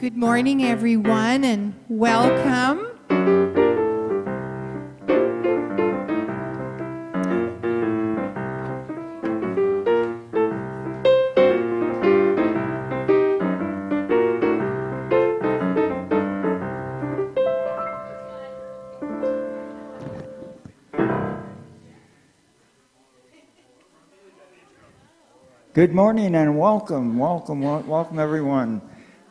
Good morning, everyone, and welcome. Good morning and welcome everyone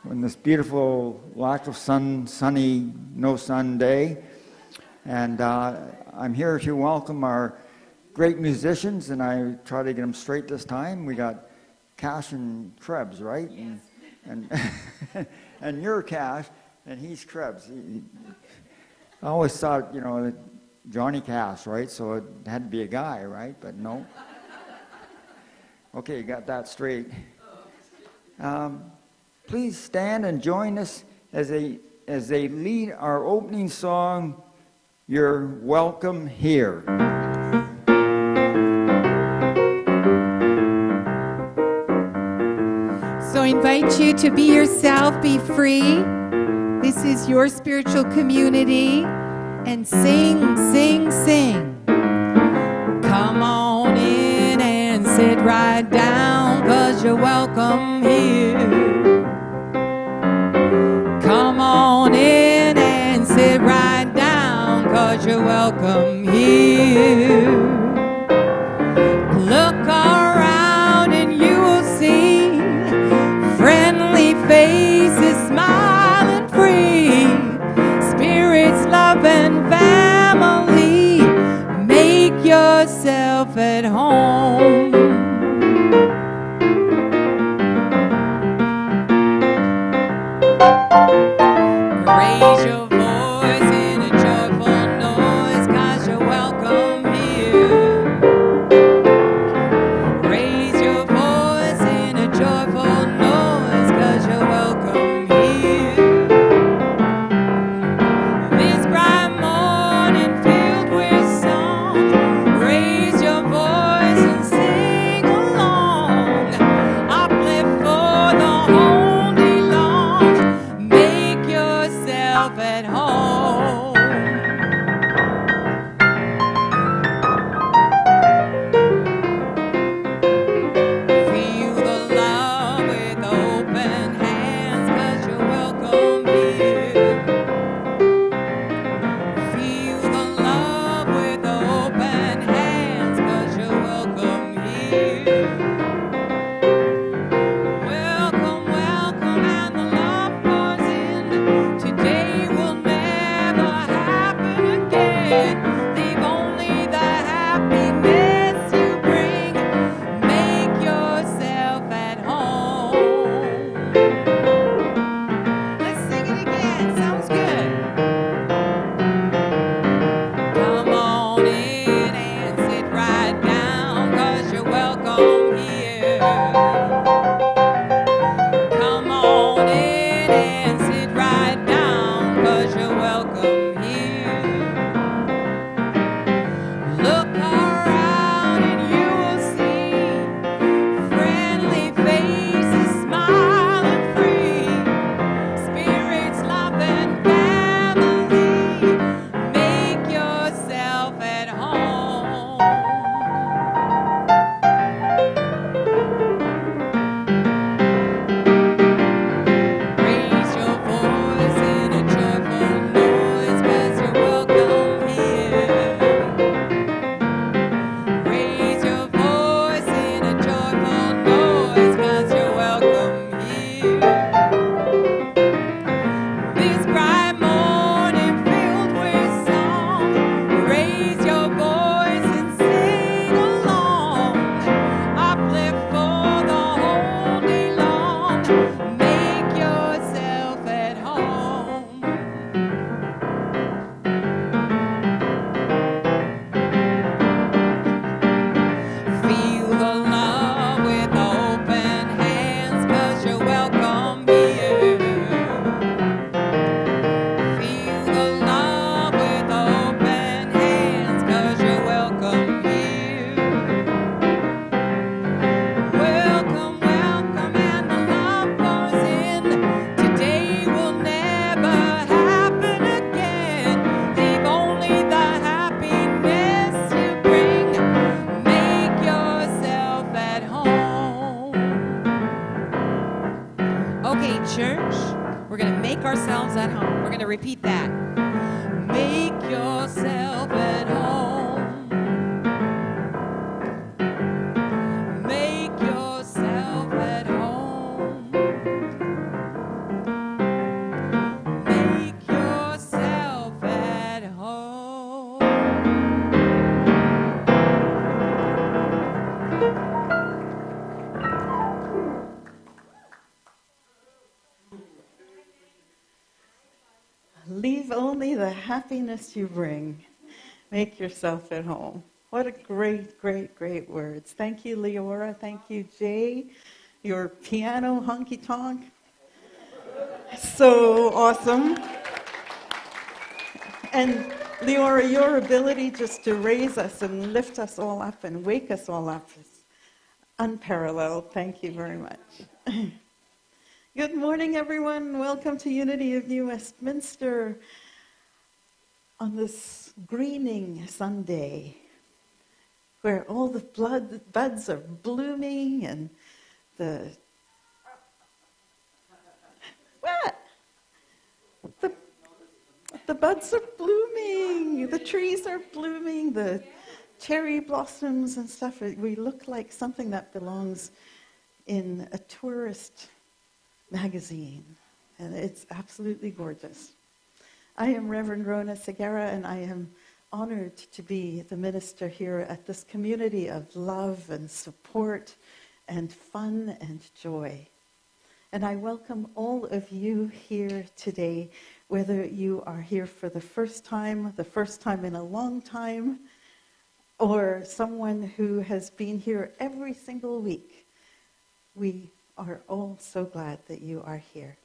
on this beautiful lack of sunny, no sun day. And I'm here to welcome our great musicians, and I try to get them straight this time. We got Cashe and Krebs, right? Yes. And you're Cashe, and he's Krebs. I always thought, Johnny Cash, right? So it had to be a guy, right? But no. Okay, got that straight. Please stand and join us as they lead our opening song, You're Welcome Here. So I invite you to be yourself, be free. This is your spiritual community. And sing, sing, sing. Come on in and sit right down, 'cause you're welcome here. Come on in and sit right down, 'cause you're welcome here. Look around and you will see friendly faces smiling free, spirits, love and family. Make yourself at home. Raise your voice in a joyful noise, 'cause you're welcome here. Raise your voice in a joyful noise, 'cause you're welcome here. This bright morning filled with song, raise your voice and sing along. Uplift for the whole day long. Make yourself at home. Feel the love with open hands, 'cause you're welcome here. Feel the love with open hands, 'cause you're welcome here. Welcome, welcome, and the love pours in. Today will never happen again. Leave only the happiness you bring. Make yourself at home. Let's sing it again. Sounds good. Come on in and sit right down, 'cause you're welcome here. Come on in and sit right down, 'cause you're welcome here. Look around and you will see friendly faces smiling free, spirits, love and family. Make yourself at home. Raise your voice in a joyful noise, together. Repeat that. Make yourself at home. Make yourself at home. Make yourself at home. Leave only the happiness you bring. Make yourself at home. What a great, great, great words. Thank you, Leora. Thank you, Jaye. Your piano honky-tonk. So awesome. And Leora, your ability just to raise us and lift us all up and wake us all up is unparalleled. Thank you very much. Good morning, everyone. Welcome to Unity of New Westminster on this greening Sunday, where all the buds are blooming and the buds are blooming, the trees are blooming, the cherry blossoms and stuff. We look like something that belongs in a tourist magazine, and it's absolutely gorgeous. I am Reverend Rhona Segarra, and I am honored to be the minister here at this community of love and support and fun and joy. And I welcome all of you here today, whether you are here for the first time in a long time, or someone who has been here every single week. We are all so glad that you are here.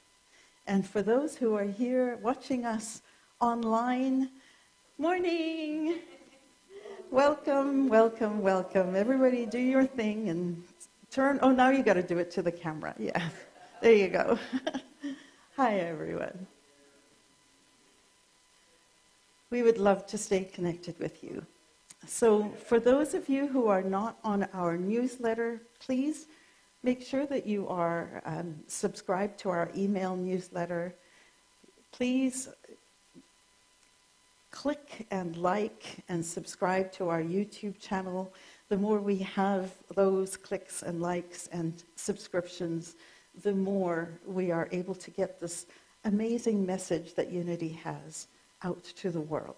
And for those who are here watching us online, morning! Welcome, welcome, welcome. Everybody do your thing and turn. Oh, now you got to do it to the camera. Yeah, there you go. Hi, everyone. We would love to stay connected with you. So for those of you who are not on our newsletter, please make sure that you are subscribed to our email newsletter. Please click and like and subscribe to our YouTube channel. The more we have those clicks and likes and subscriptions, the more we are able to get this amazing message that Unity has out to the world.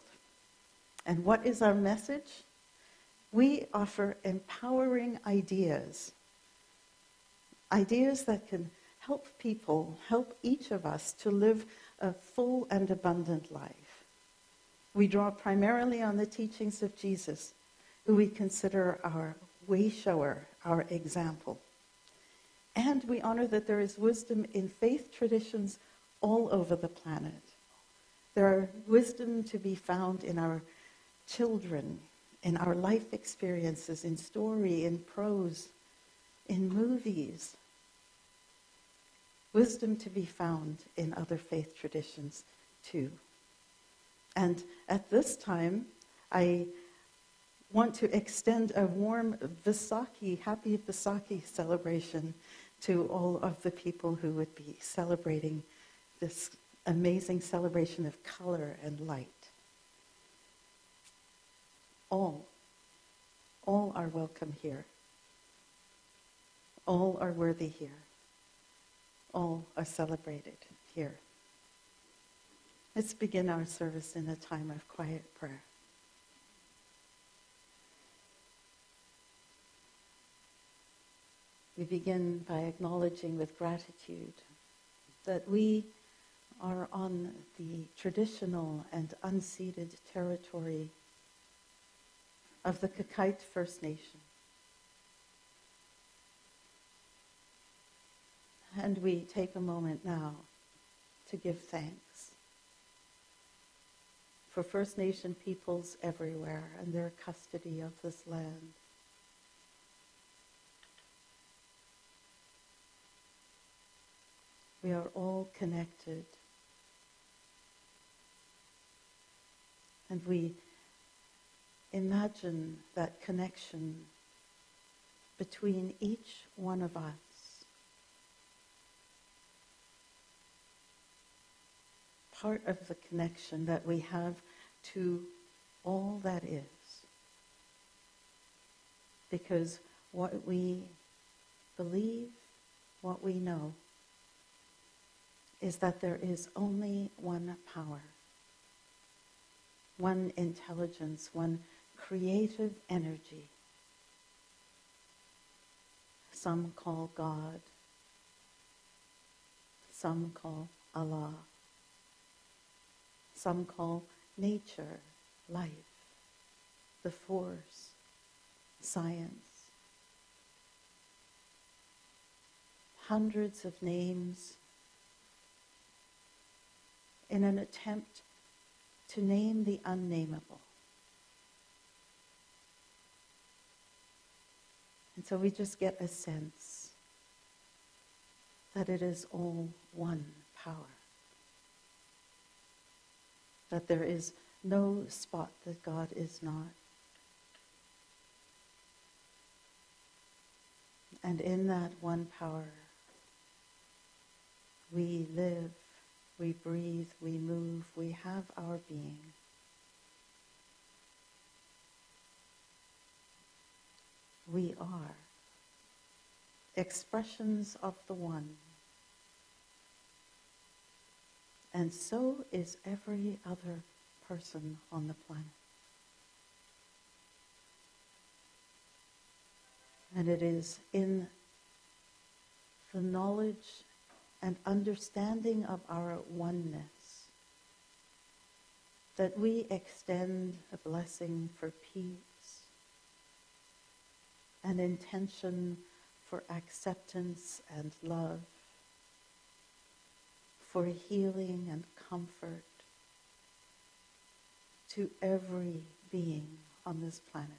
And what is our message? We offer empowering ideas that can help people, help each of us to live a full and abundant life. We draw primarily on the teachings of Jesus, who we consider our way shower, our example. And we honor that there is wisdom in faith traditions all over the planet. There are wisdom to be found in our children, in our life experiences, in story, in prose, in movies. Wisdom to be found in other faith traditions too. And at this time, I want to extend a warm happy Vaisakhi celebration to all of the people who would be celebrating this amazing celebration of color and light. All are welcome here. All are worthy here. All are celebrated here. Let's begin our service in a time of quiet prayer. We begin by acknowledging with gratitude that we are on the traditional and unceded territory of the Kakite First Nation. And we take a moment now to give thanks for First Nation peoples everywhere and their custody of this land. We are all connected. And we imagine that connection between each one of us, part of the connection that we have to all that is. Because what we believe, what we know, is that there is only one power, one intelligence, one creative energy. Some call God, some call Allah, some call nature, life, the force, science. Hundreds of names in an attempt to name the unnameable. And so we just get a sense that it is all one power. That there is no spot that God is not. And in that one power, we live, we breathe, we move, we have our being. We are expressions of the one. And so is every other person on the planet. And it is in the knowledge and understanding of our oneness that we extend a blessing for peace, an intention for acceptance and love, for healing and comfort to every being on this planet.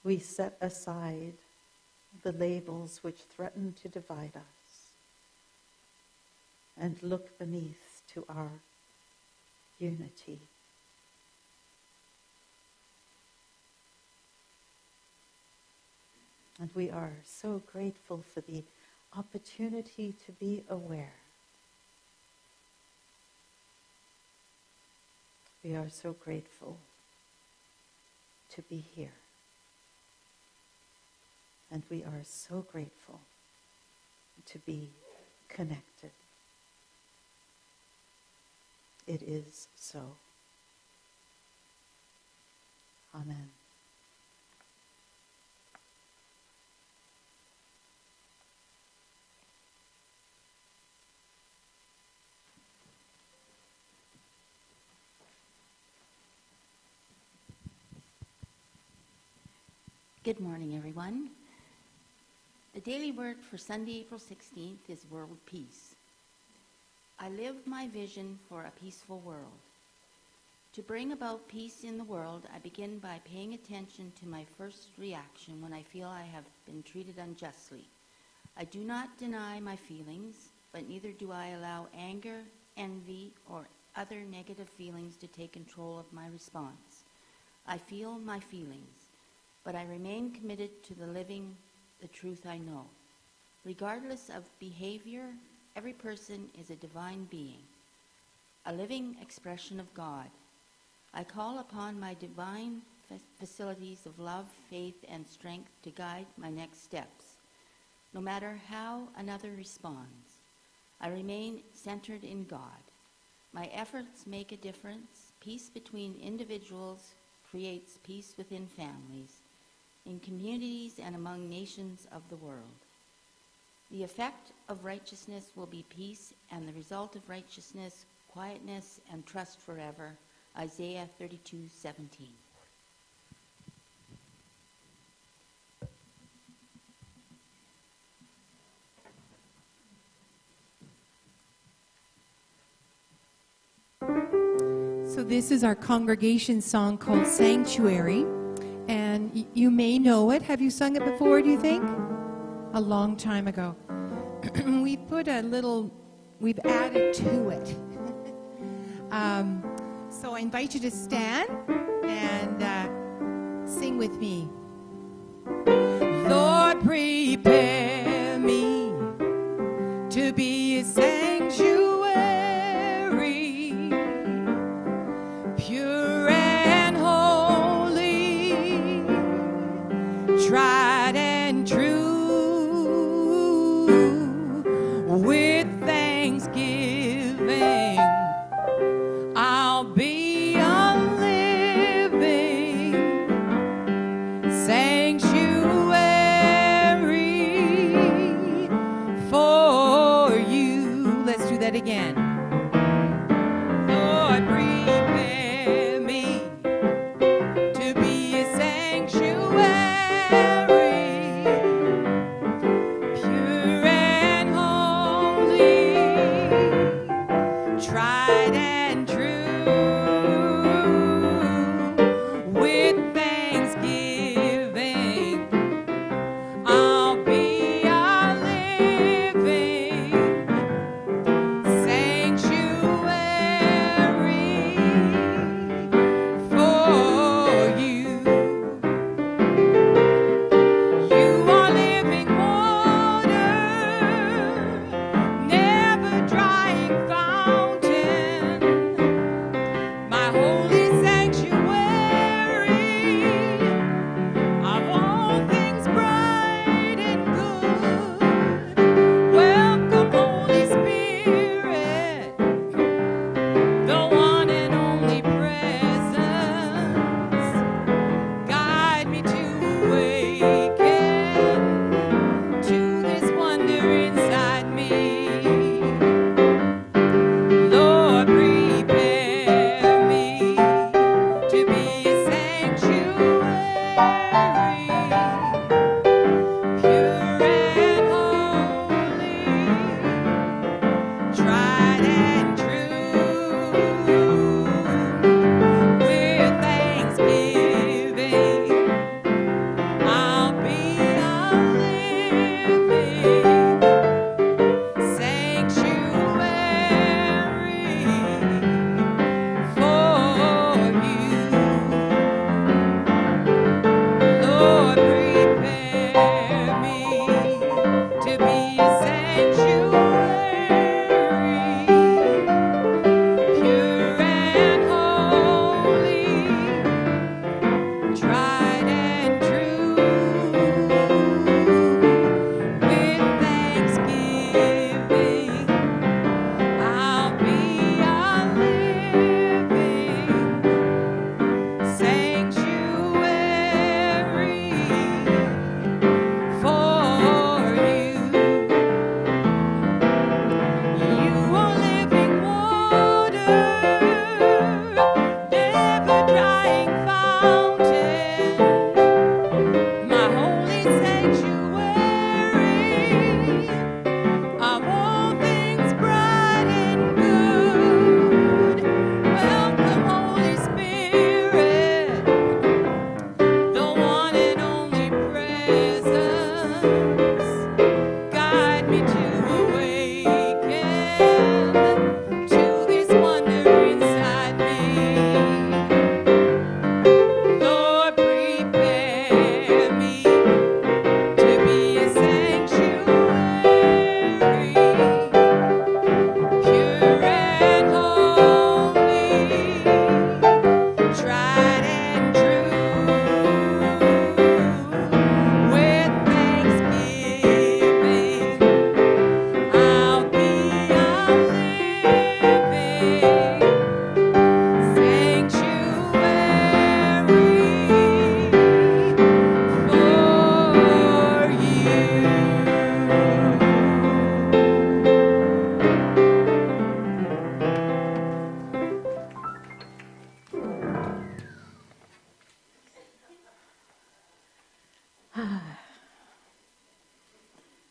We set aside the labels which threaten to divide us and look beneath to our unity. And we are so grateful for the opportunity to be aware. We are so grateful to be here. And we are so grateful to be connected. It is so. Amen. Good morning, everyone. The daily word for Sunday, April 16th is world peace. I live my vision for a peaceful world. To bring about peace in the world, I begin by paying attention to my first reaction when I feel I have been treated unjustly. I do not deny my feelings, but neither do I allow anger, envy, or other negative feelings to take control of my response. I feel my feelings, but I remain committed to living the truth I know. Regardless of behavior, every person is a divine being, a living expression of God. I call upon my divine facilities of love, faith, and strength to guide my next steps. No matter how another responds, I remain centered in God. My efforts make a difference. Peace between individuals creates peace within families, in communities, and among nations of the world. The effect of righteousness will be peace, and the result of righteousness, quietness, and trust forever. Isaiah 32:17. So this is our congregation song called Sanctuary. And you may know it. Have you sung it before, do you think? A long time ago. We put we've added to it. So I invite you to stand and sing with me. Lord, prepare me to be a sanctuary.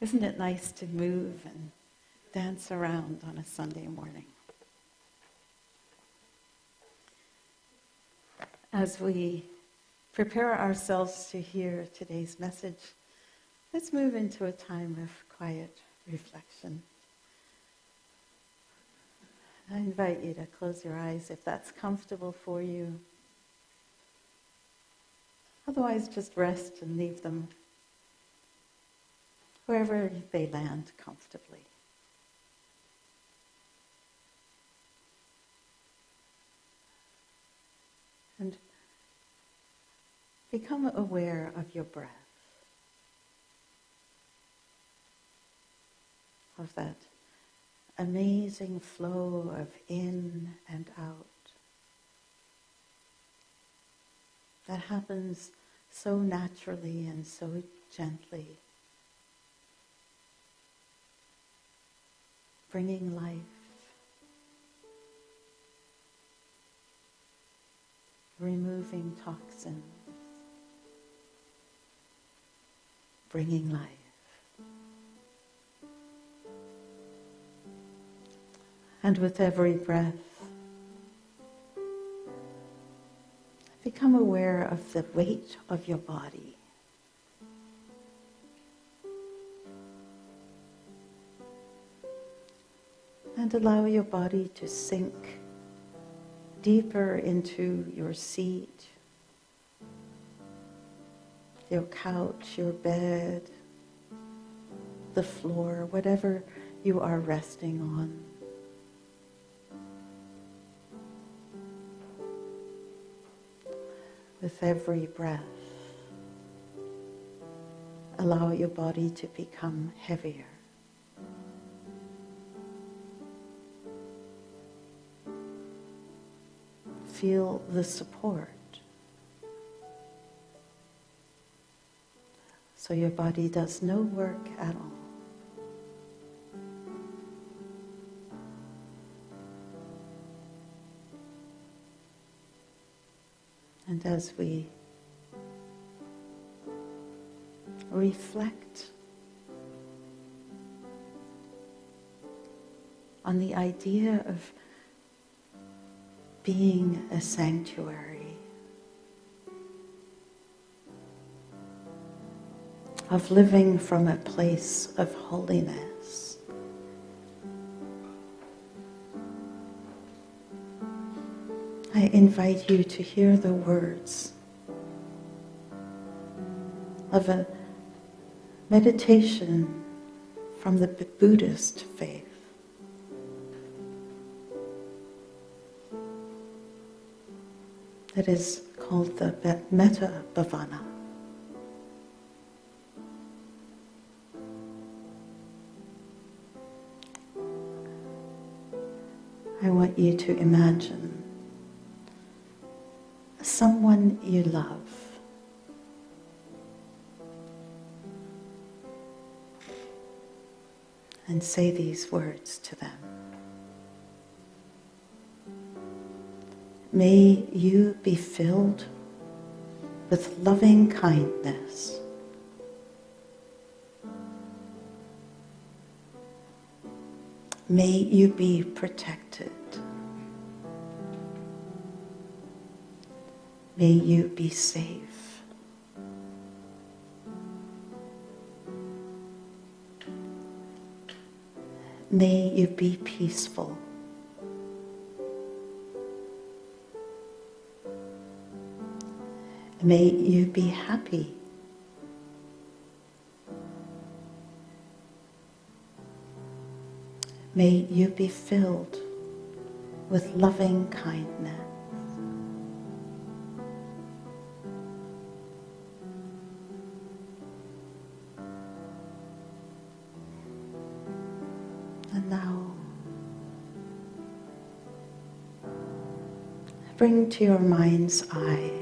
Isn't it nice to move and dance around on a Sunday morning? As we prepare ourselves to hear today's message, let's move into a time of quiet reflection. I invite you to close your eyes if that's comfortable for you. Otherwise, just rest and leave them wherever they land comfortably. And become aware of your breath, of that amazing flow of in and out that happens so naturally and so gently, bringing life, removing toxins, bringing life. And with every breath, become aware of the weight of your body. And allow your body to sink deeper into your seat, your couch, your bed, the floor, whatever you are resting on. With every breath, allow your body to become heavier. Feel the support. So your body does no work at all. And as we reflect on the idea of being a sanctuary, of living from a place of holiness, I invite you to hear the words of a meditation from the Buddhist faith. That is called the Metta Bhavana. I want you to imagine someone you love. And say these words to them. May you be filled with loving kindness. May you be protected. May you be safe. May you be peaceful. May you be happy. May you be filled with loving kindness. And now, bring to your mind's eye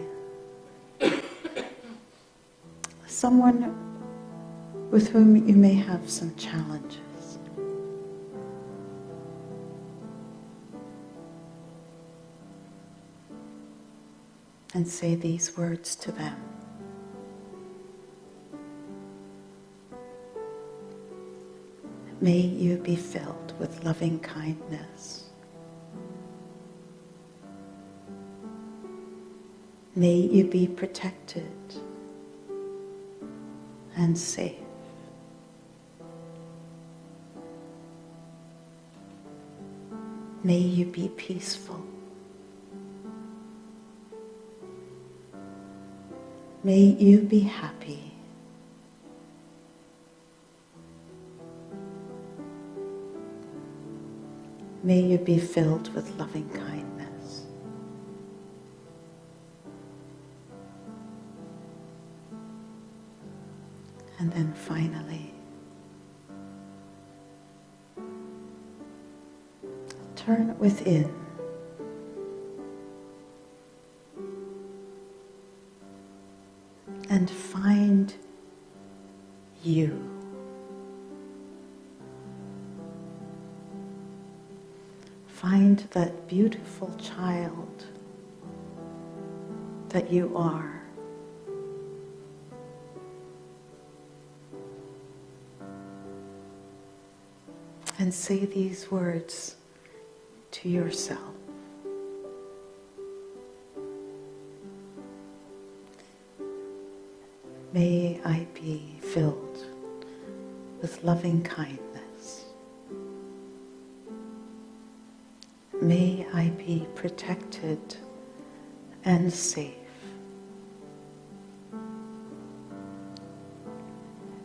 someone with whom you may have some challenges. And say these words to them. May you be filled with loving kindness. May you be protected and safe. May you be peaceful. May you be happy. May you be filled with loving kindness. And then finally, turn within. And find you. Find that beautiful child that you are. And say these words to yourself. May I be filled with loving kindness. May I be protected and safe.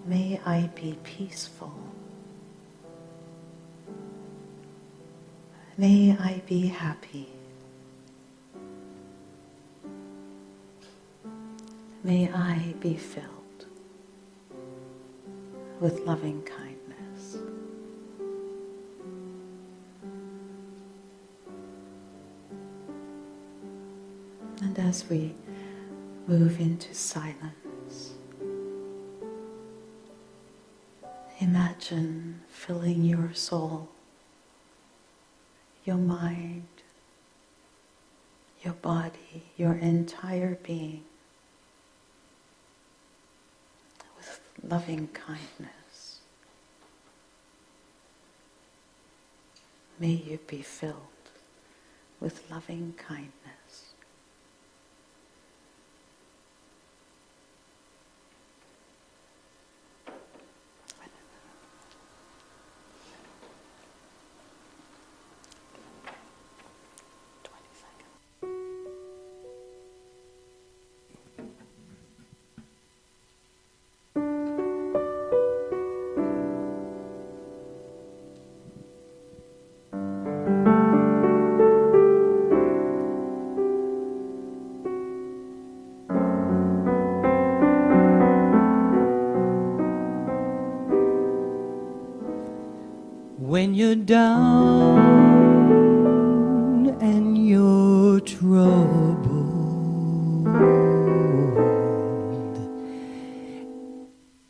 May I be peaceful. May I be happy. May I be filled with loving kindness. And as we move into silence, imagine filling your soul, your mind, your body, your entire being with loving kindness. May you be filled with loving kindness. When you're down and you're troubled,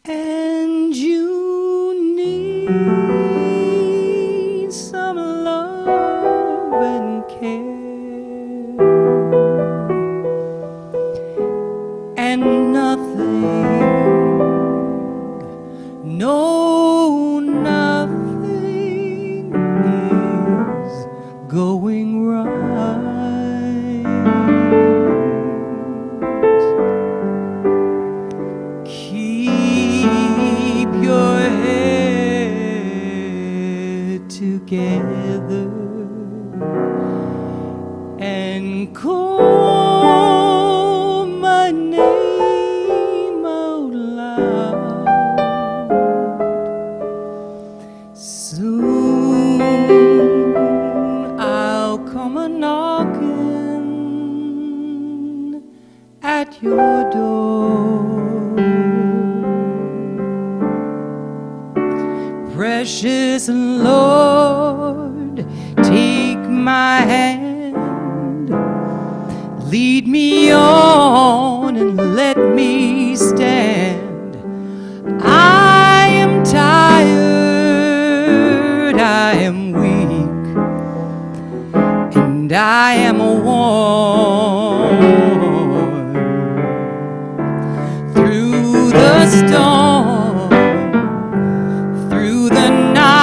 and you need some love and care, and nothing, no, nothing is going right. Keep your head together and call my name out loud. Soon I'll come a-knocking at your door. Precious Lord, take my hand, lead me on and let me stand. I am tired, I am weak, and I am worn through the storm, through the night.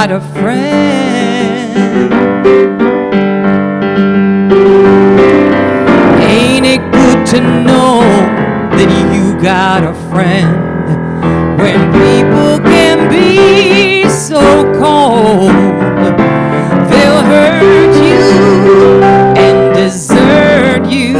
got a friend. Ain't it good to know that you got a friend when people can be so cold? They'll hurt you and desert you.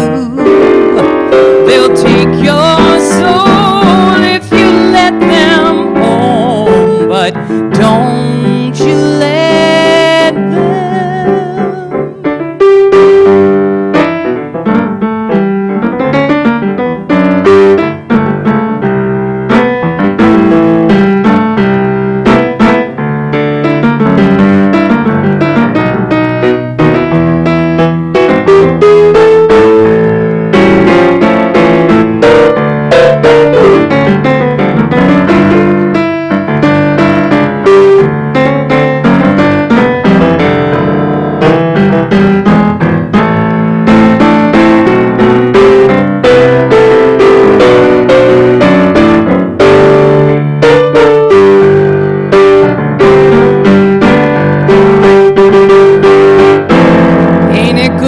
They'll take your soul if you let them home, but don't you let them.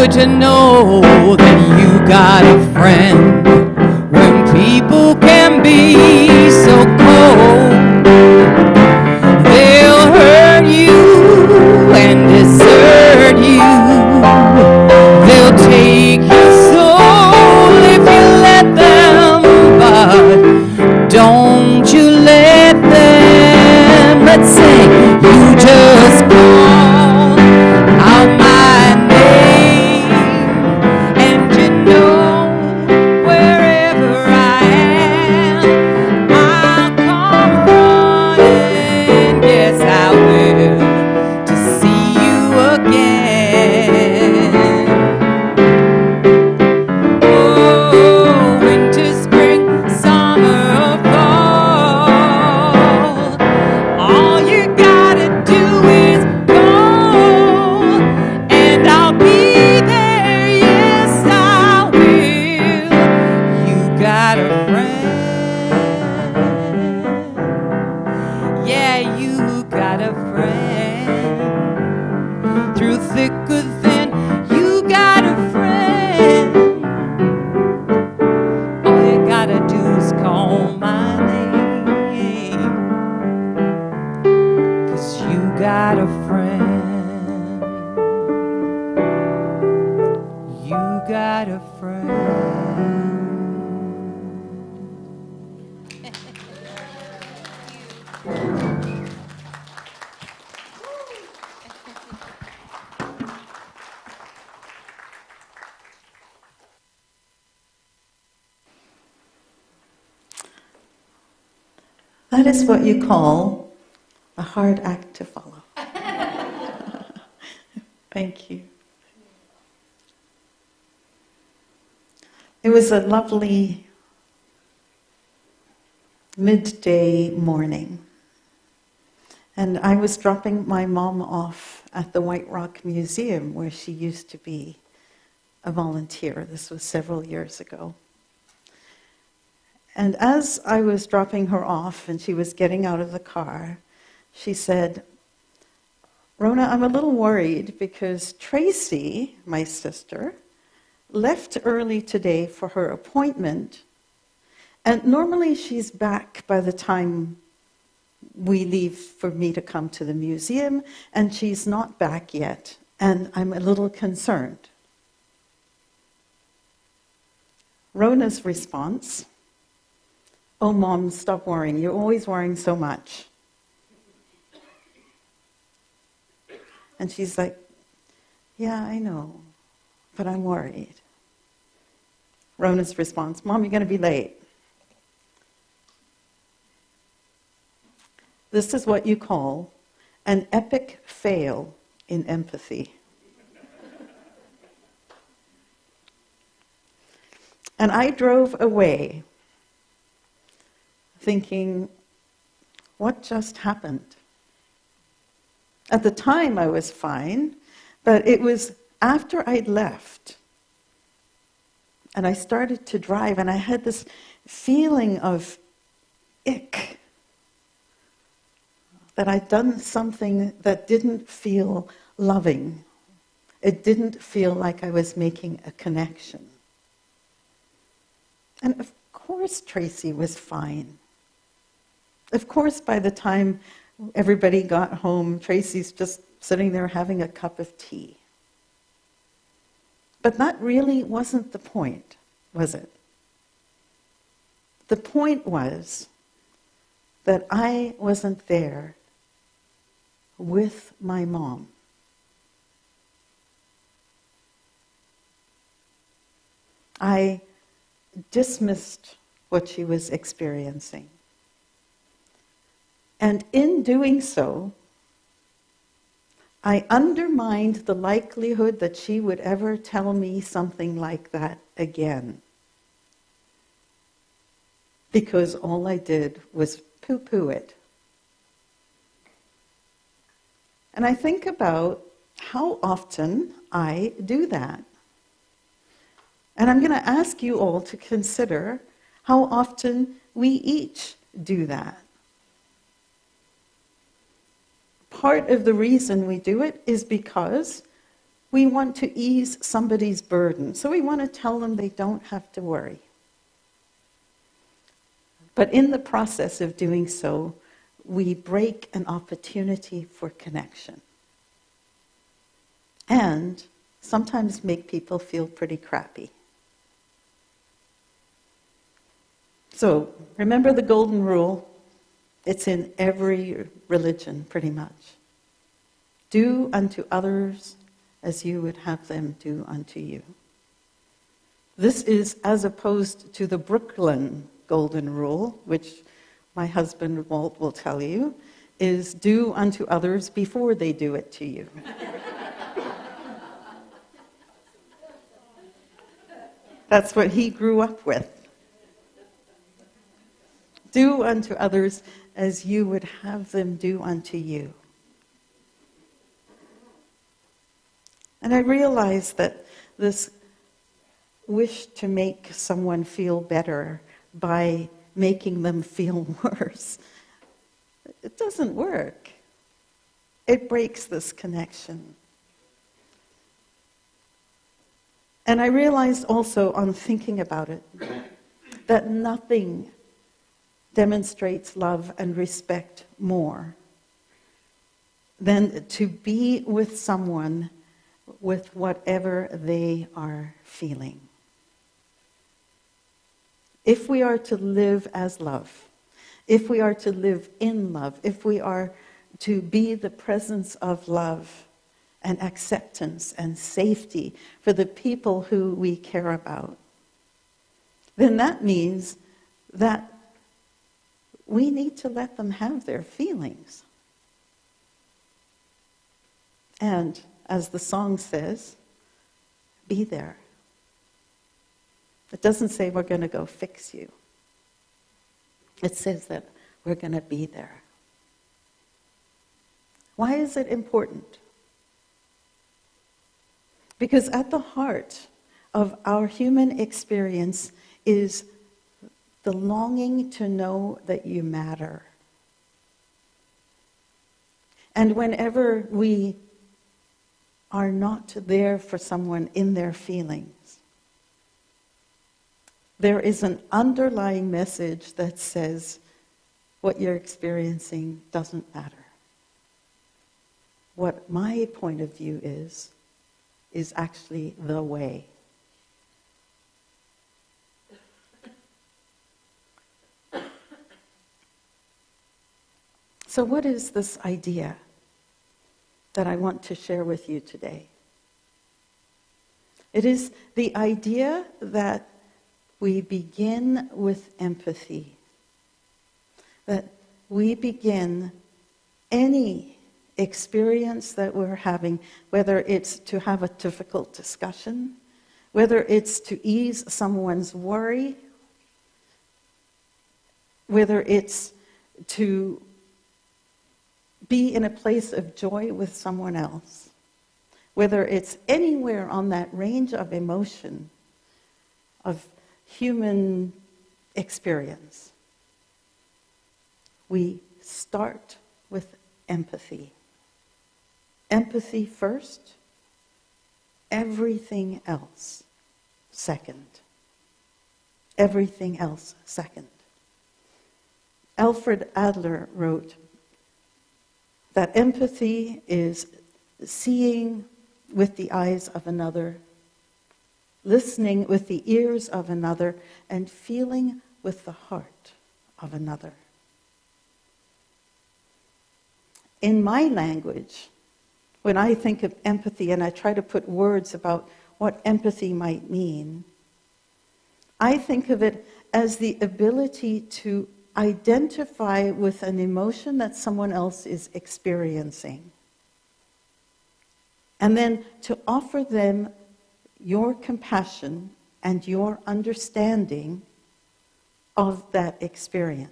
To know that you got a friend when people can be so cold. They'll hurt you and desert you. They'll take your soul if you let them, but don't you let them. Let's sing. You just call out my name, and you know wherever I am, I'll come running. Yes, I will, to see you again. Oh, winter, spring, summer, or fall, all you gotta do is call, and I'll be there. Yes, I will. You got a friend. Yeah, you got a friend. Through thick or thin, you got a friend. All you gotta do is call my name, 'cause you got a friend. You got a friend. That is what you call a hard act to follow. Thank you. It was a lovely midday morning, and I was dropping my mom off at the White Rock Museum where she used to be a volunteer. This was several years ago. And as I was dropping her off and she was getting out of the car, she said, "Rhona, I'm a little worried because Tracy, my sister, left early today for her appointment, and normally she's back by the time we leave for me to come to the museum, and she's not back yet, and I'm a little concerned." Rhona's response, "Oh, Mom, stop worrying. You're always worrying so much." And she's like, "Yeah, I know, but I'm worried." Rhona's response, "Mom, you're going to be late." This is what you call an epic fail in empathy. And I drove away thinking, what just happened? At the time I was fine, but it was after I'd left and I started to drive and I had this feeling of ick. that I'd done something that didn't feel loving. It didn't feel like I was making a connection. And of course Tracy was fine. Of course by the time everybody got home, Tracy's just sitting there having a cup of tea. But that really wasn't the point, was it? The point was that I wasn't there with my mom. I dismissed what she was experiencing. And in doing so, I undermined the likelihood that she would ever tell me something like that again. Because all I did was poo-poo it. And I think about how often I do that. And I'm going to ask you all to consider how often we each do that. Part of the reason we do it is because we want to ease somebody's burden. So we want to tell them they don't have to worry. But in the process of doing so, we break an opportunity for connection. And sometimes make people feel pretty crappy. So, remember the golden rule? It's in every religion, pretty much. Do unto others as you would have them do unto you. This is as opposed to the Brooklyn golden rule, which my husband Walt will tell you, is do unto others before they do it to you. That's what he grew up with. Do unto others as you would have them do unto you. And I realized that this wish to make someone feel better by making them feel worse, it doesn't work. It breaks this connection. And I realized also on thinking about it that nothing demonstrates love and respect more than to be with someone with whatever they are feeling. If we are to live as love, if we are to live in love, if we are to be the presence of love and acceptance and safety for the people who we care about, then that means that we need to let them have their feelings. And, as the song says, be there. It doesn't say we're going to go fix you. It says that we're going to be there. Why is it important? Because at the heart of our human experience is the longing to know that you matter. And whenever we are not there for someone in their feelings, there is an underlying message that says what you're experiencing doesn't matter. What my point of view is actually the way. So what is this idea that I want to share with you today? It is the idea that we begin with empathy, that we begin any experience that we're having, whether it's to have a difficult discussion, whether it's to ease someone's worry, whether it's to be in a place of joy with someone else, whether it's anywhere on that range of emotion, of human experience. We start with empathy. Empathy first, everything else second. Everything else second. Alfred Adler wrote that empathy is seeing with the eyes of another, listening with the ears of another, and feeling with the heart of another. In my language, when I think of empathy and I try to put words about what empathy might mean, I think of it as the ability to identify with an emotion that someone else is experiencing, and then to offer them your compassion and your understanding of that experience.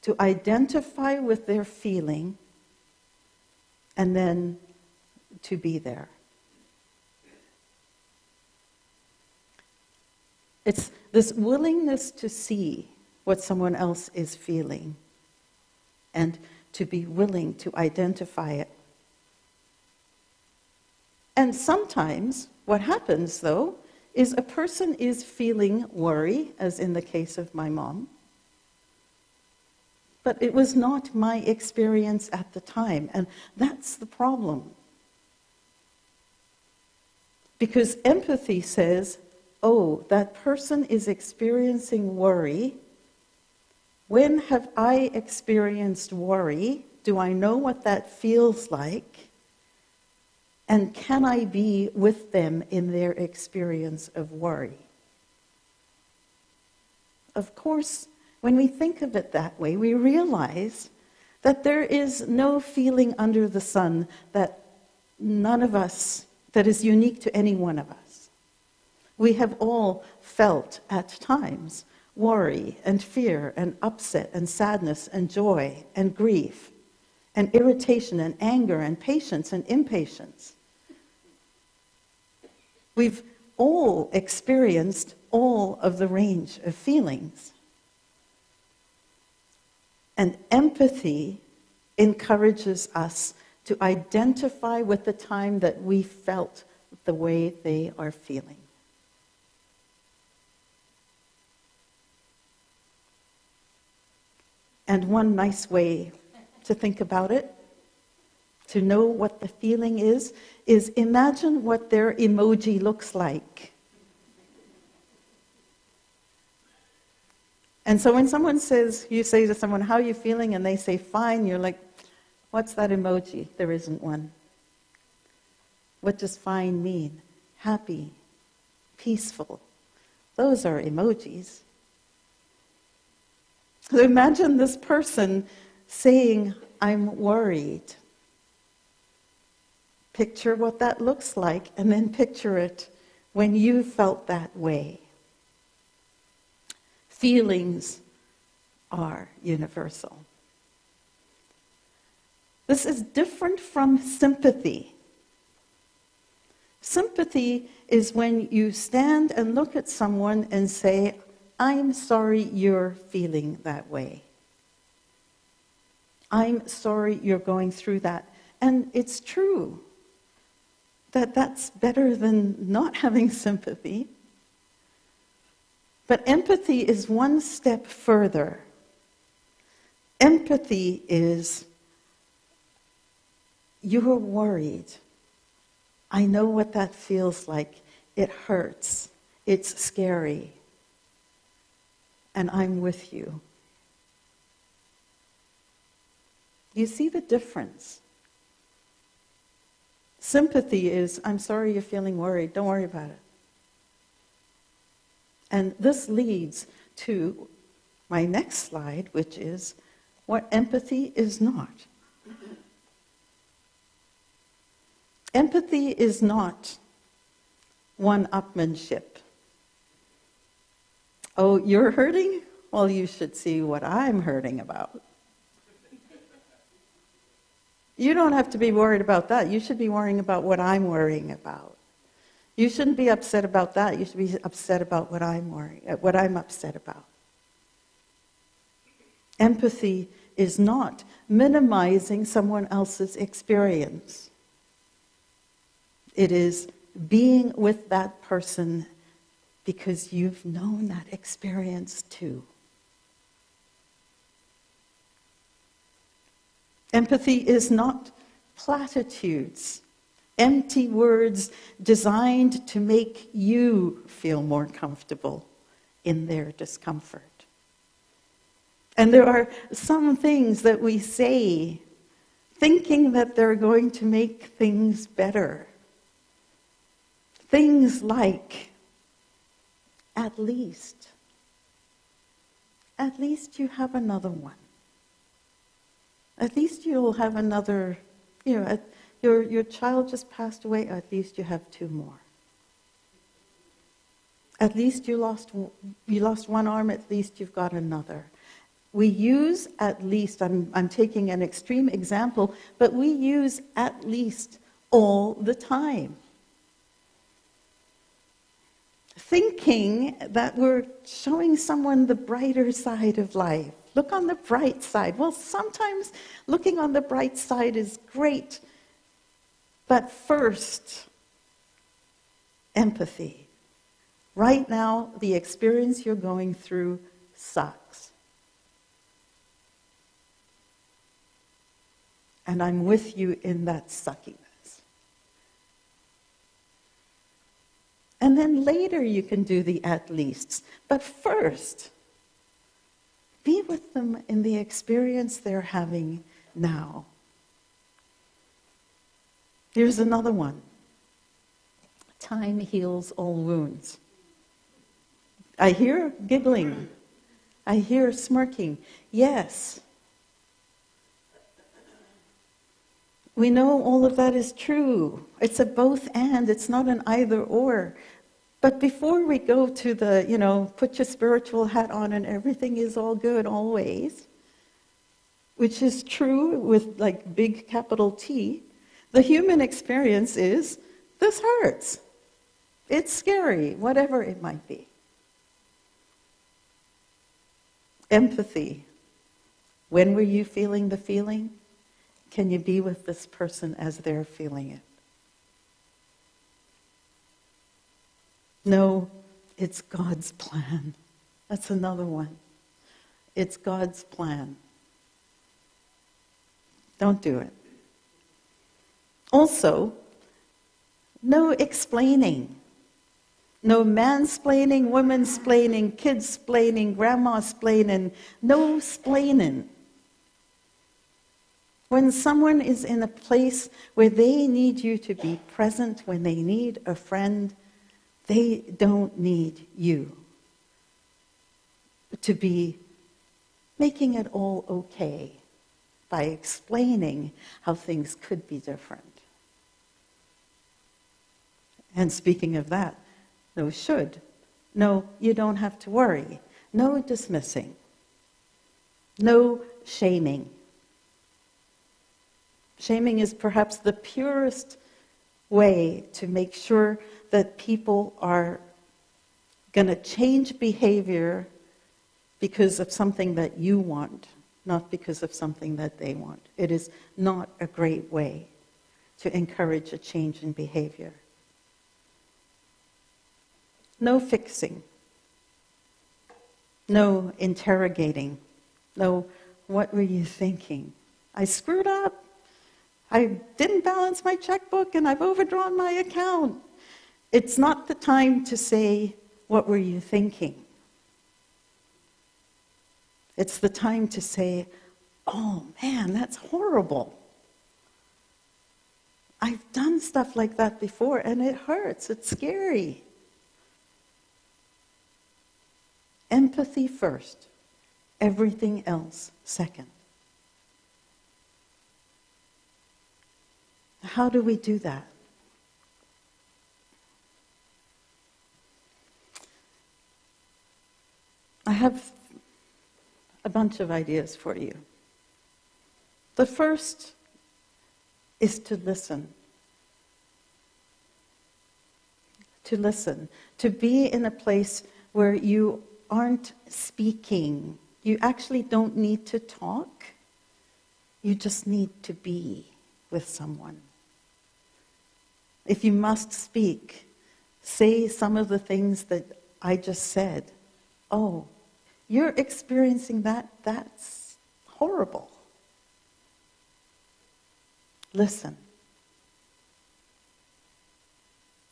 To identify with their feeling and then to be there. It's this willingness to see what someone else is feeling and to be willing to identify it. And sometimes what happens, though, is a person is feeling worry, as in the case of my mom, but it was not my experience at the time, and that's the problem. Because empathy says, oh, that person is experiencing worry. When have I experienced worry? Do I know what that feels like? And can I be with them in their experience of worry? Of course, when we think of it that way, we realize that there is no feeling under the sun that none of us, that is unique to any one of us. We have all felt at times worry and fear and upset and sadness and joy and grief and irritation and anger and patience and impatience. We've all experienced all of the range of feelings. And empathy encourages us to identify with the time that we felt the way they are feeling. And one nice way to think about it, to know what the feeling is imagine what their emoji looks like. And so when someone says, you say to someone, how are you feeling? And they say, fine, you're like, what's that emoji? There isn't one. What does fine mean? Happy, peaceful. Those are emojis. So imagine this person saying, I'm worried. Picture what that looks like, and then picture it when you felt that way. Feelings are universal. This is different from sympathy. Sympathy is when you stand and look at someone and say, I'm sorry you're feeling that way. I'm sorry you're going through that. And it's true that that's better than not having sympathy. But empathy is one step further. Empathy is, you're worried. I know what that feels like. It hurts. It's scary. And I'm with you. You see the difference? Sympathy is, I'm sorry you're feeling worried. Don't worry about it. And this leads to my next slide, which is what empathy is not. Empathy is not one-upmanship. Oh, you're hurting? Well, you should see what I'm hurting about. You don't have to be worried about that. You should be worrying about what I'm worrying about. You shouldn't be upset about that. You should be upset about what I'm upset about. Empathy is not minimizing someone else's experience. It is being with that person because you've known that experience too. Empathy is not platitudes, empty words designed to make you feel more comfortable in their discomfort. And there are some things that we say thinking that they're going to make things better. Things like, at least you have another one. At least you'll have another, your child just passed away, at least you have 2 more. At least you lost one arm, at least you've got another. We use at least, I'm taking an extreme example, but we use at least all the time. Thinking that we're showing someone the brighter side of life. Look on the bright side. Well, sometimes looking on the bright side is great, but first, empathy. Right now, the experience you're going through sucks. And I'm with you in that suckiness. And then later you can do the at leasts. But first, be with them in the experience they're having now. Here's another one. Time heals all wounds. I hear giggling. I hear smirking. Yes. We know all of that is true. It's a both and. It's not an either or. But before we go to the, put your spiritual hat on and everything is all good always, which is true with like big capital T, the human experience is, this hurts. It's scary, whatever it might be. Empathy. When were you feeling the feeling? Can you be with this person as they're feeling it? No, it's God's plan. That's another one. It's God's plan. Don't do it. Also, no explaining. No mansplaining, womansplaining, kidsplaining, grandmasplaining. No splaining. When someone is in a place where they need you to be present, when they need a friend, they don't need you to be making it all okay by explaining how things could be different. And speaking of that, no should. No, you don't have to worry. No dismissing. No shaming. Shaming is perhaps the purest way to make sure that people are going to change behavior because of something that you want, not because of something that they want. It is not a great way to encourage a change in behavior. No fixing. No interrogating. No, what were you thinking? I screwed up. I didn't balance my checkbook and I've overdrawn my account. It's not the time to say, what were you thinking? It's the time to say, oh man, that's horrible. I've done stuff like that before and it hurts, it's scary. Empathy first, everything else second. How do we do that? I have a bunch of ideas for you. The first is to listen. To listen. To be in a place where you aren't speaking You actually don't need to talk. You just need to be with someone. If you must speak, say some of the things that I just said. Oh, you're experiencing that? That's horrible. Listen.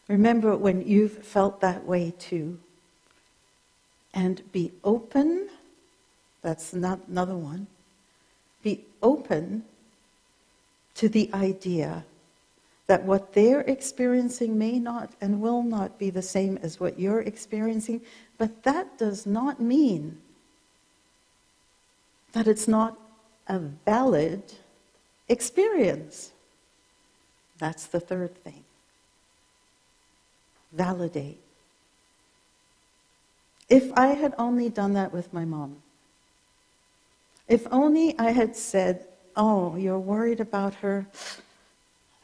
Remember when you've felt that way too. And be open. That's not another one. Be open to the idea that what they're experiencing may not and will not be the same as what you're experiencing, but that does not mean that it's not a valid experience. That's the third thing. Validate. If I had only done that with my mom, if only I had said, oh, you're worried about her,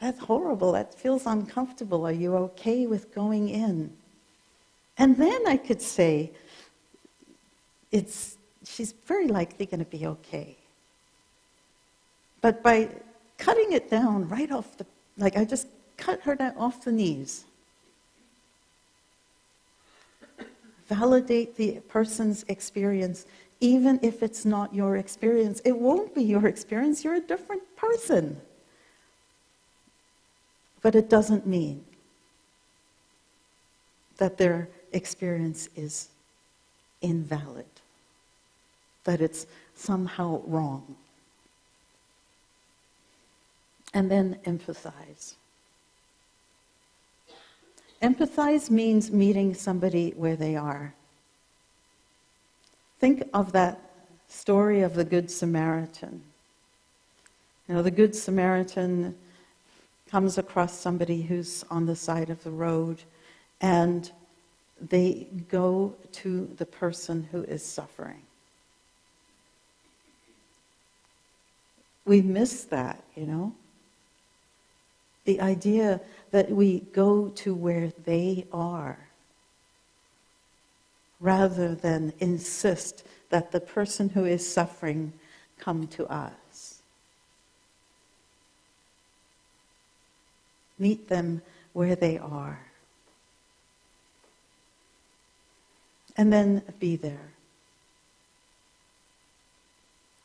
that's horrible, that feels uncomfortable, are you okay with going in? And then I could say, she's very likely going to be okay. But by cutting it down right off I just cut her down off the knees. Validate the person's experience, even if it's not your experience. It won't be your experience, you're a different person. But it doesn't mean that their experience is invalid, that it's somehow wrong. And then empathize. Empathize means meeting somebody where they are. Think of that story of the Good Samaritan. You know, the Good Samaritan comes across somebody who's on the side of the road, and they go to the person who is suffering. We miss that, you know? The idea that we go to where they are, rather than insist that the person who is suffering come to us. Meet them where they are. And then be there.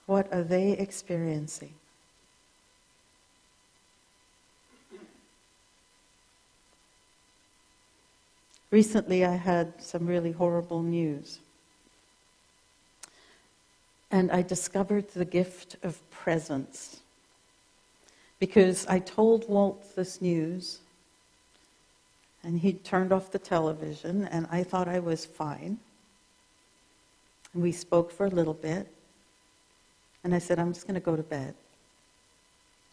What are they experiencing? Recently I had some really horrible news. And I discovered the gift of presence. Because I told Walt this news, and he turned off the television, and I thought I was fine. And we spoke for a little bit, and I said, I'm just going to go to bed.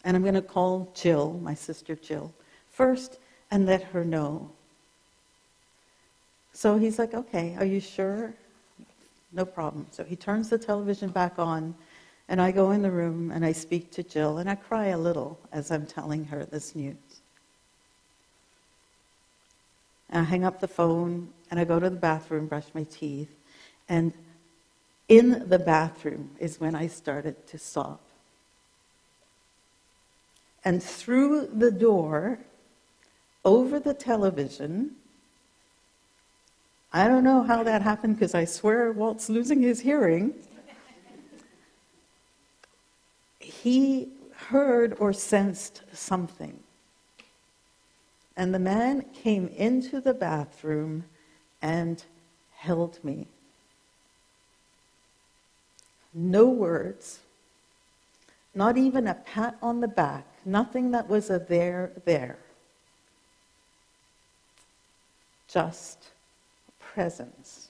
And I'm going to call Jill, my sister Jill, first, and let her know. So he's like, okay, are you sure? No problem. So he turns the television back on, and I go in the room, and I speak to Jill, and I cry a little as I'm telling her this news. And I hang up the phone, and I go to the bathroom, brush my teeth, and in the bathroom is when I started to sob. And through the door, over the television, I don't know how that happened, because I swear Walt's losing his hearing. He heard or sensed something. And the man came into the bathroom and held me. No words, not even a pat on the back, nothing that was a there. Just presence.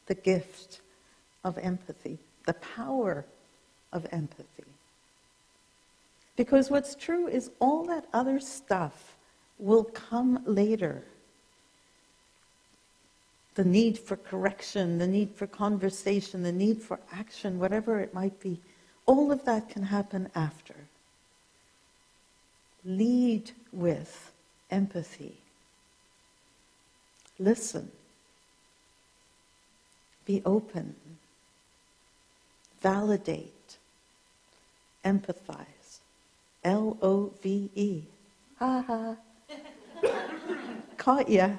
The gift of empathy, the power of empathy. Because what's true is all that other stuff will come later. The need for correction, the need for conversation, the need for action, whatever it might be, all of that can happen after. Lead with empathy. Listen. Be open. Validate. Empathize. Love. Ha ha. Caught ya.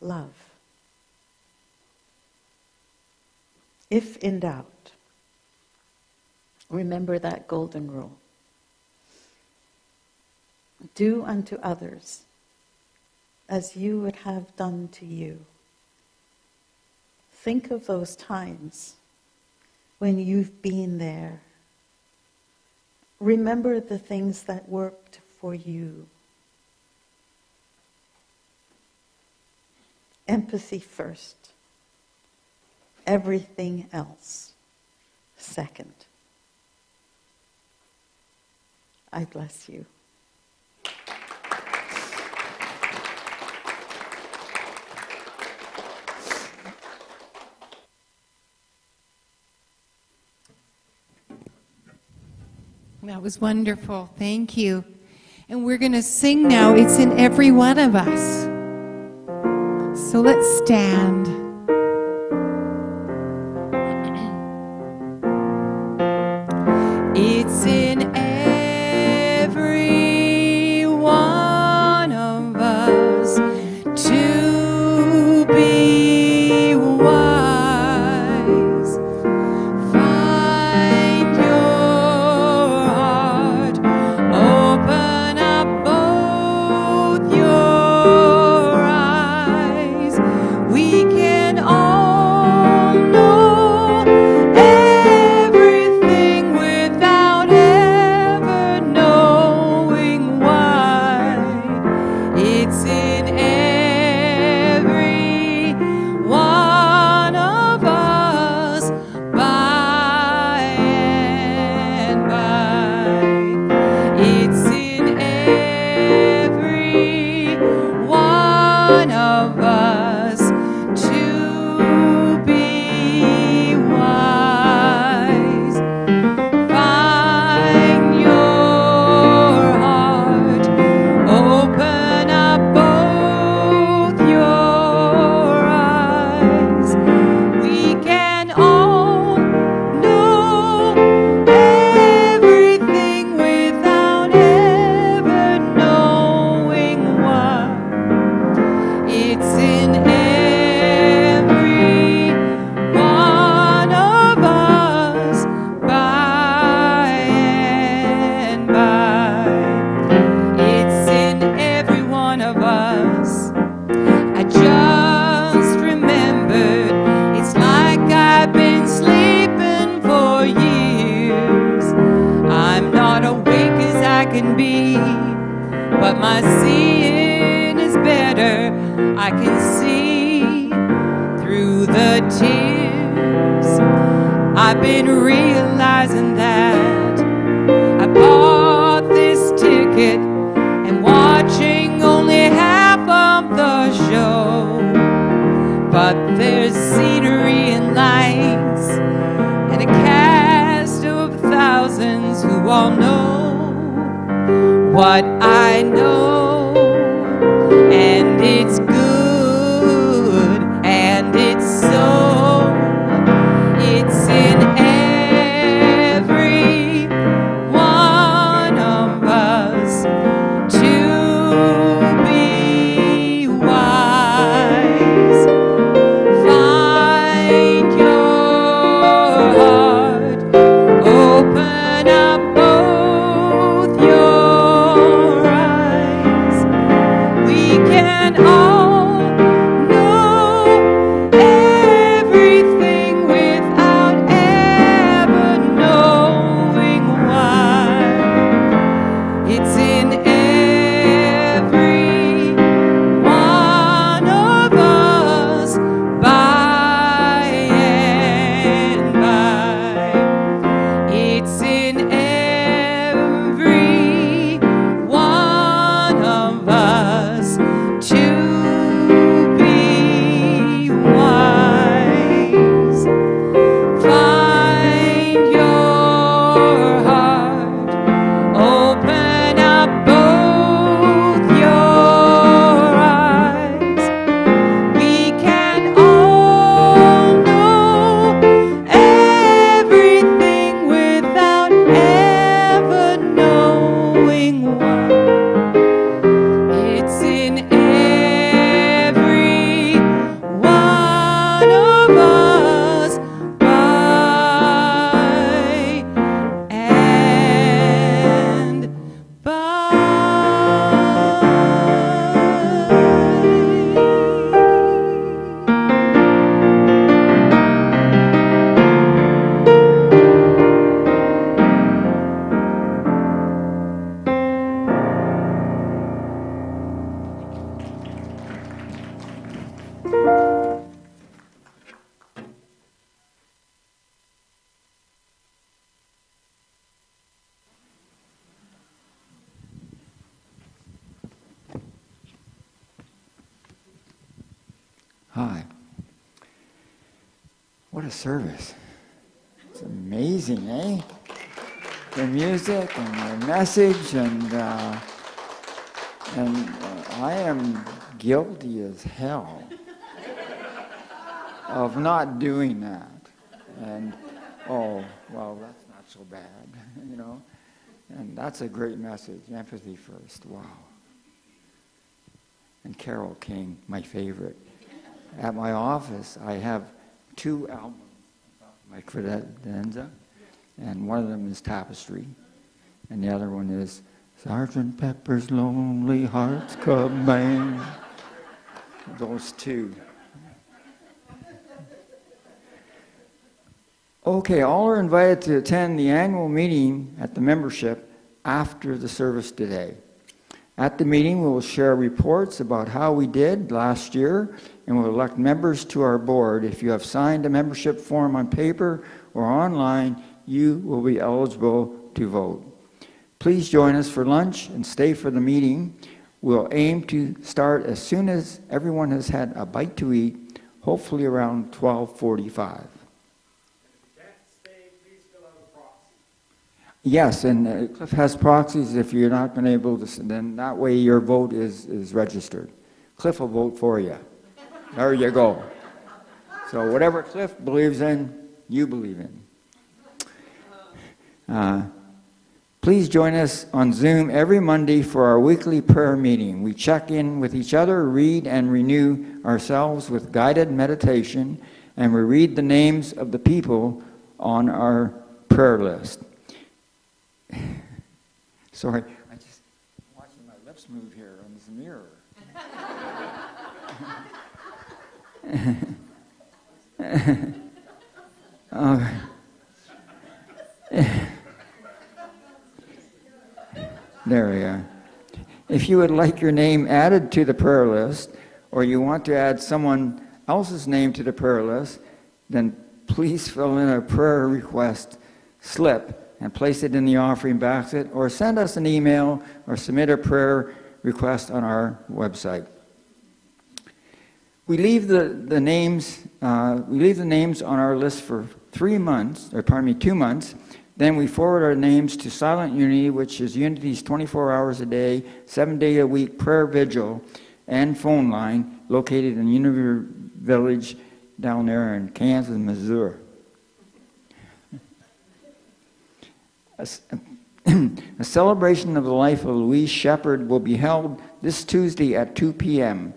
Love. If in doubt, remember that golden rule. Do unto others as you would have done to you. Think of those times when you've been there. Remember the things that worked for you. Empathy first. Everything else second. I bless you. That was wonderful. Thank you. And we're going to sing now. It's in every one of us. So let's stand. It's in every one of us to be wise. Find your heart, open up both your eyes. We can all know everything without ever knowing why. It's in every one of us by and by. It's in every one of us to be wise. Find your heart, open up both your eyes. We can all know everything without ever knowing why. It's in every one of us by and by. It's in every one of us. I just remembered, it's like I've been sleeping for years. I'm not awake as I can be, but my seeing is better. I can see through the tears. I've been realizing that I bought this ticket and watching only half of the show. But there's scenery and lights and a cast of thousands who all know what I know. And it's good and it's so. It's in every one of us to be wise. Find your heart, open up both your eyes. We can all know everything without ever knowing why. It's in every one of us by and by. It's in every one of us to Hi. What a service. It's amazing, eh? The music and the message, and I am guilty as hell of not doing that. And, oh, well, that's not so bad, you know? And that's a great message, empathy first, wow. And Carole King, my favorite. At my office, I have 2 albums on my credenza, and one of them is Tapestry, and the other one is Sgt. Pepper's Lonely Hearts Club Band. Those 2. Okay, all are invited to attend the annual meeting at the membership after the service today. At the meeting, we will share reports about how we did last year, and we'll elect members to our board. If you have signed a membership form on paper or online, you will be eligible to vote. Please join us for lunch and stay for the meeting. We'll aim to start as soon as everyone has had a bite to eat, hopefully around 12:45. Yes, and Cliff has proxies. If you're not going to be able to, then that way your vote is registered. Cliff will vote for you. There you go. So whatever Cliff believes in, you believe in. Please join us on Zoom every Monday for our weekly prayer meeting. We check in with each other, read and renew ourselves with guided meditation, and we read the names of the people on our prayer list. Sorry, I just watching my lips move here on this mirror. There we are. If you would like your name added to the prayer list, or you want to add someone else's name to the prayer list, then please fill in a prayer request slip and place it in the offering basket, or send us an email or submit a prayer request on our website. We leave the names on our list for 2 months. Then we forward our names to Silent Unity, which is Unity's 24 hours a day, 7-day a week prayer vigil and phone line located in Unity Village down there in Kansas, Missouri. A celebration of the life of Louise Shepherd will be held this Tuesday at 2 p.m.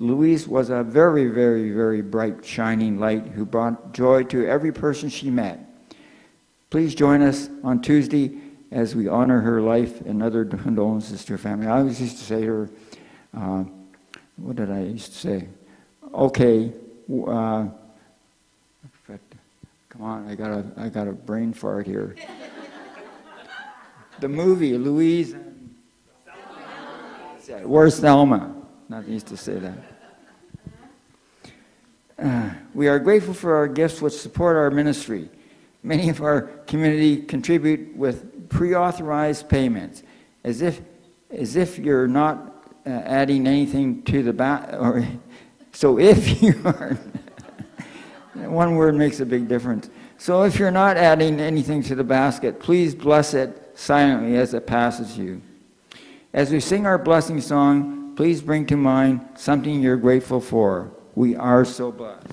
Louise was a very, very, very bright, shining light who brought joy to every person she met. Please join us on Tuesday as we honor her life and other condolences to her family. I always used to say to her, what did I used to say? Okay, come on, I got a brain fart here. The movie, Louise and Thelma. Where's Thelma? Not used to say that. We are grateful for our gifts which support our ministry. Many of our community contribute with pre-authorized payments, as if you're not adding anything to the so if you are, one word makes a big difference. So if you're not adding anything to the basket, please bless it silently as it passes you. As we sing our blessing song, please bring to mind something you're grateful for. We are so blessed.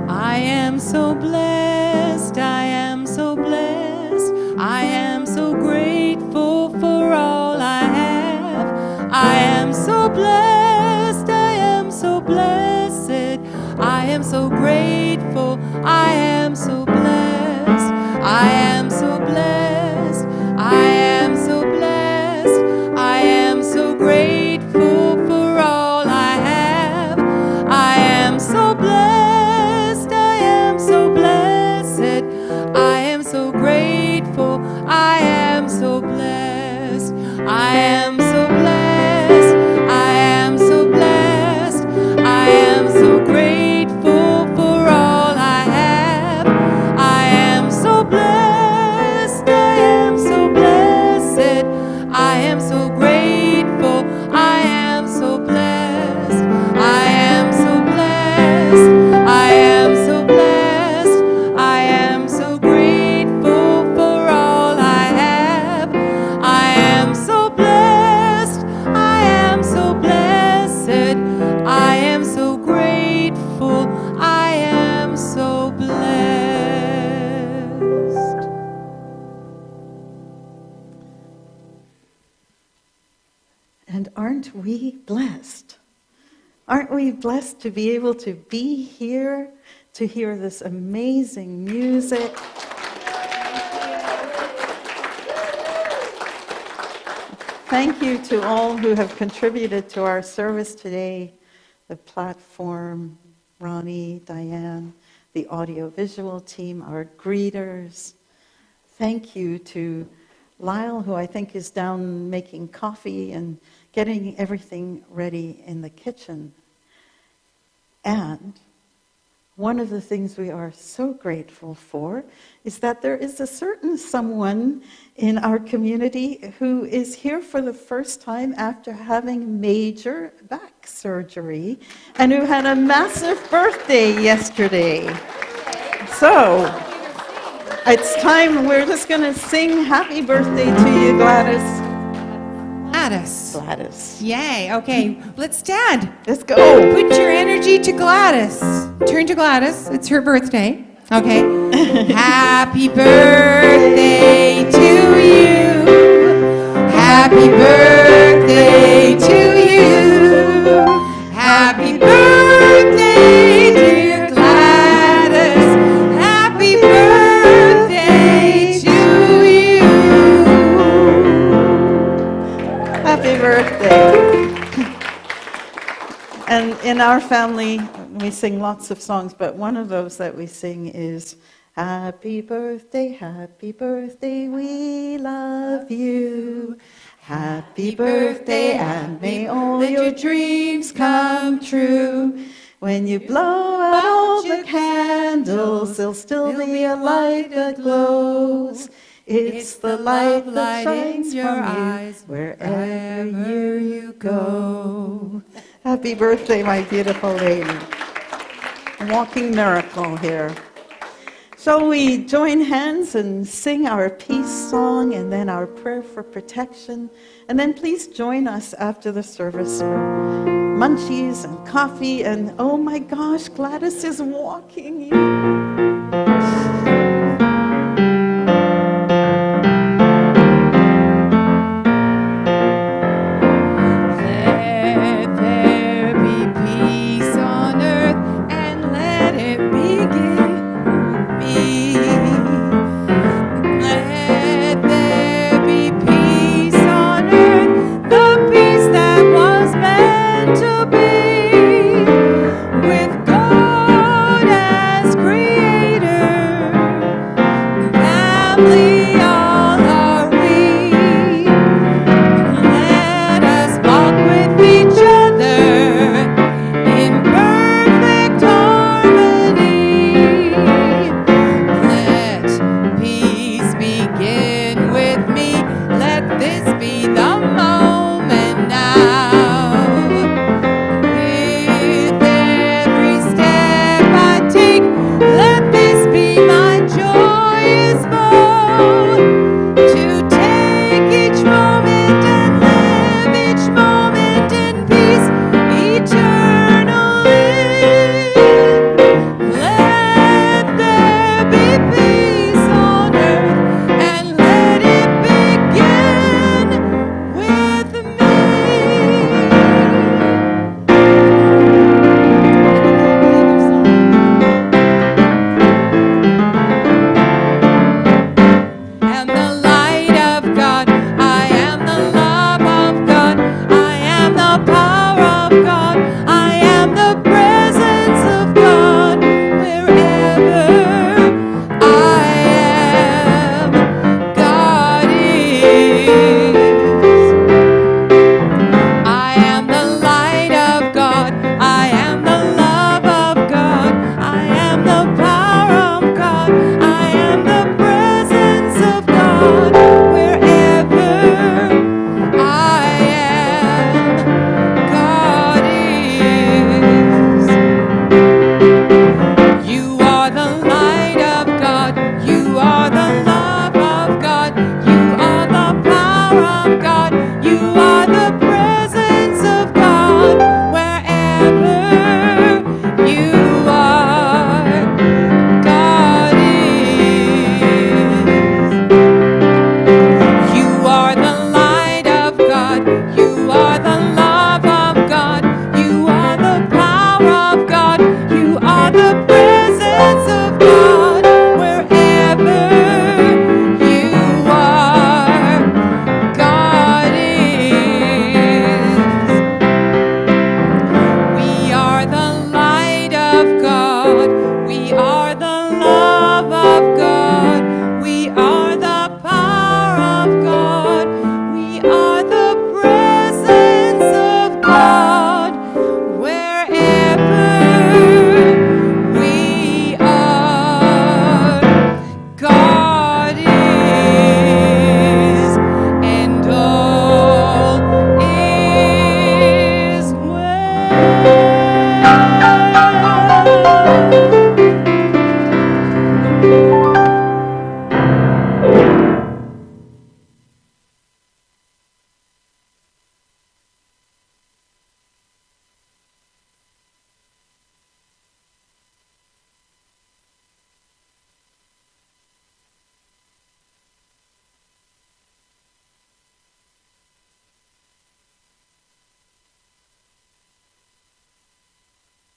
I am so blessed, I am so blessed, I am so grateful for all I have. I am so blessed, I am so blessed, I am so grateful, I am so blessed, I am so blessed, I am so blessed, I am so grateful for all I have. Aren't we blessed? Aren't we blessed to be able to be here, to hear this amazing music? Thank you to all who have contributed to our service today, the platform, Ronnie, Diane, the audiovisual team, our greeters. Thank you to Lyle, who I think is down making coffee and getting everything ready in the kitchen. And one of the things we are so grateful for is that there is a certain someone in our community who is here for the first time after having major back surgery and who had a massive birthday yesterday. So, it's time, we're just going to sing happy birthday to you, Gladys. Gladys. Yay. Okay, let's stand. Let's go. Put your energy to Gladys. Turn to Gladys. It's her birthday. Okay. Happy birthday to you. Happy birthday to you. Happy birthday, dear Gladys. Happy birthday to you. Happy birthday. And in our family, we sing lots of songs, but one of those that we sing is happy birthday, we love you. Happy birthday, and may all your dreams come true. When you blow out all the candles, there'll still be a light that glows. It's the light that shines from you wherever you go. Happy birthday, my beautiful lady. A walking miracle here. So we join hands and sing our peace song and then our prayer for protection. And then please join us after the service for munchies and coffee. And oh my gosh, Gladys is walking you.